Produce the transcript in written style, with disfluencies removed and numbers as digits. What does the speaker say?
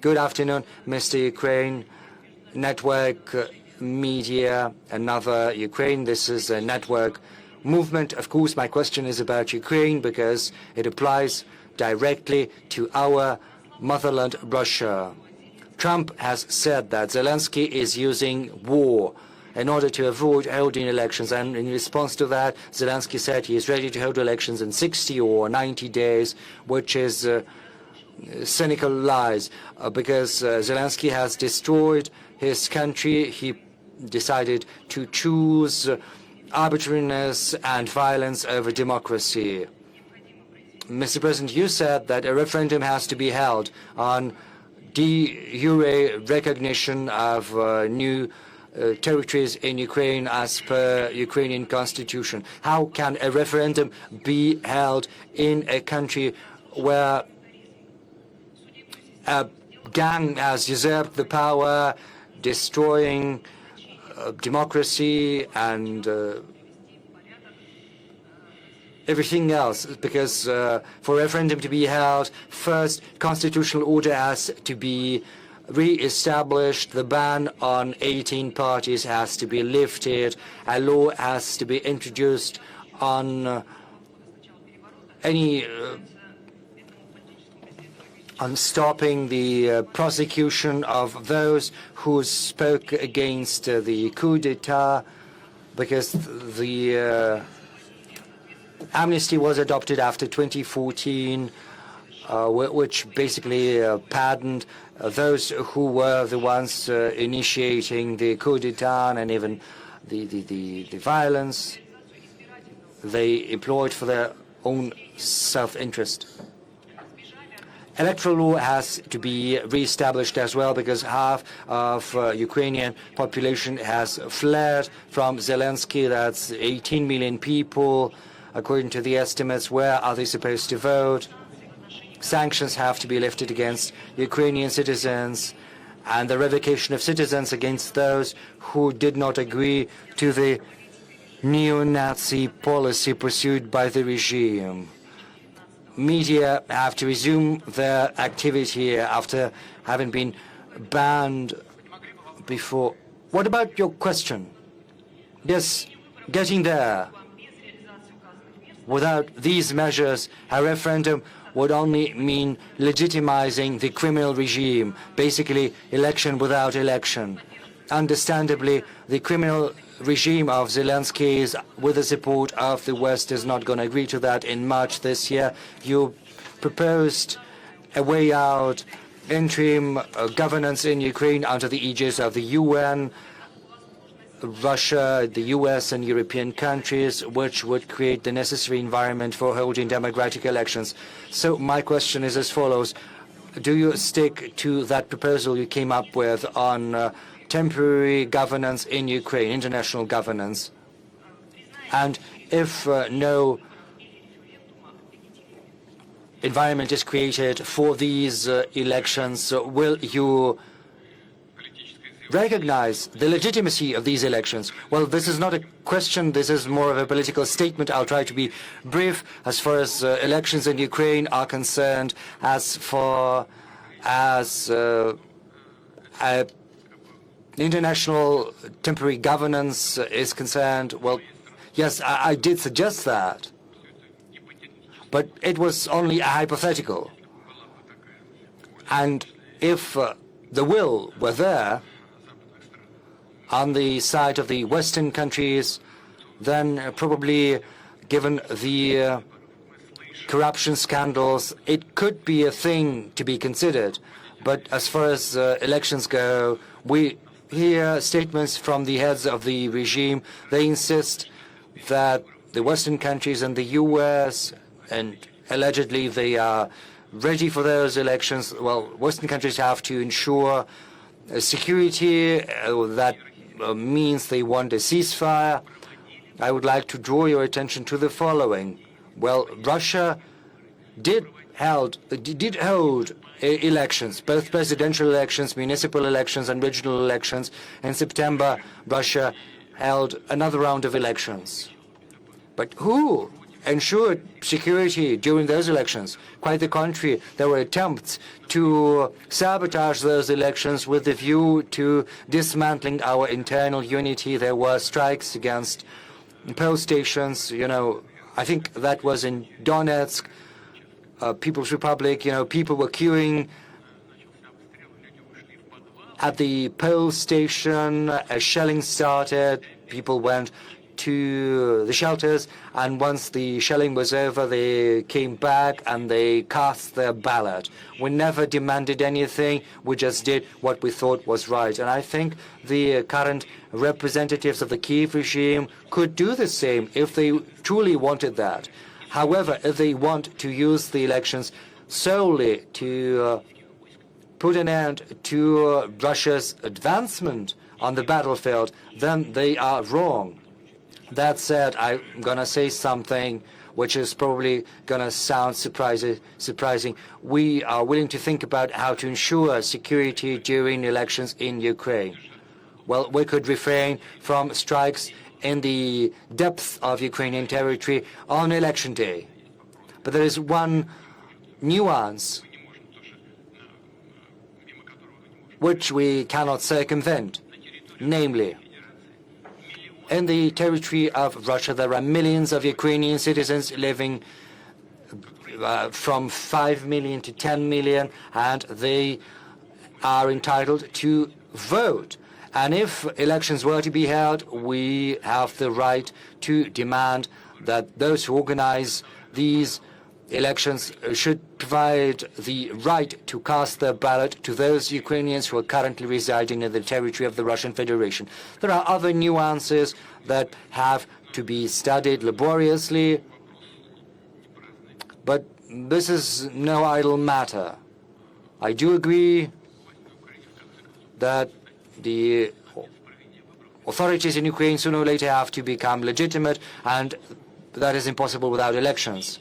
Good afternoon, Mr. Ukraine. Network media, another Ukraine. This is a network movement. Of course, my question is about Ukraine because it applies directly to our motherland, Russia. Trump has said that Zelensky is using war in order to avoid holding elections. And in response to that, Zelensky said he is ready to hold elections in 60 or 90 days, which is cynical lies, because Zelensky has destroyed his country. He decided to choose arbitrariness and violence over democracy. Mr. President, you said that a referendum has to be held on de jure recognition of new territories in Ukraine as per Ukrainian constitution. How can a referendum be held in a country where a gang has usurped the power, destroying democracy and everything else? Because for a referendum to be held, first constitutional order has to be re-established, the ban on 18 parties has to be lifted, a law has to be introduced on on stopping the prosecution of those who spoke against the coup d'etat, because the amnesty was adopted after 2014, which basically pardoned those who were the ones initiating the coup d'etat and even the violence they employed for their own self-interest. Electoral law has to be re-established as well, because half of Ukrainian population has fled from Zelensky. That's 18 million people, according to the estimates. Where are they supposed to vote? Sanctions have to be lifted against Ukrainian citizens, and the revocation of citizens against those who did not agree to the neo-Nazi policy pursued by the regime. Media have to resume their activity after having been banned before. What about your question? Yes, getting there. Without these measures, a referendum would only mean legitimizing the criminal regime, basically election without election. Understandably, the criminal regime of Zelensky is, with the support of the West, is not going to agree to that. In March this year, you proposed a way out, interim governance in Ukraine under the aegis of the UN, Russia, the US and European countries, which would create the necessary environment for holding democratic elections. So my question is as follows. Do you stick to that proposal you came up with on temporary governance in Ukraine, international governance? And if no environment is created for these elections, will you recognize the legitimacy of these elections? Well, this is not a question, this is more of a political statement. I'll try to be brief. As far as elections in Ukraine are concerned, as far as international temporary governance is concerned, well, yes, I did suggest that, but it was only a hypothetical. And if the will were there on the side of the Western countries, then probably, given the corruption scandals, it could be a thing to be considered. But as far as elections go, we hear statements from the heads of the regime. They insist that the Western countries and the US, and allegedly they are ready for those elections. Well, Western countries have to ensure security. That means they want a ceasefire. I would like to draw your attention to the following. Well, Russia did hold elections, both presidential elections, municipal elections, and regional elections. In September, Russia held another round of elections. But who ensured security during those elections. Quite the contrary, there were attempts to sabotage those elections with the view to dismantling our internal unity. There were strikes against poll stations. I think that was in Donetsk, People's Republic. People were queuing at the poll station. A shelling started. People went to the shelters, and once the shelling was over, they came back and they cast their ballot. We never demanded anything. We just did what we thought was right. And I think the current representatives of the Kiev regime could do the same if they truly wanted that. However, if they want to use the elections solely to put an end to Russia's advancement on the battlefield, then they are wrong. That said, I'm going to say something which is probably going to sound surprising. We are willing to think about how to ensure security during elections in Ukraine. Well, we could refrain from strikes in the depths of Ukrainian territory on election day. But there is one nuance which we cannot circumvent, namely, in the territory of Russia, there are millions of Ukrainian citizens living from 5 million to 10 million, and they are entitled to vote. And if elections were to be held, we have the right to demand that those who organize these elections should provide the right to cast their ballot to those Ukrainians who are currently residing in the territory of the Russian Federation. There are other nuances that have to be studied laboriously, but this is no idle matter. I do agree that the authorities in Ukraine sooner or later have to become legitimate, and that is impossible without elections.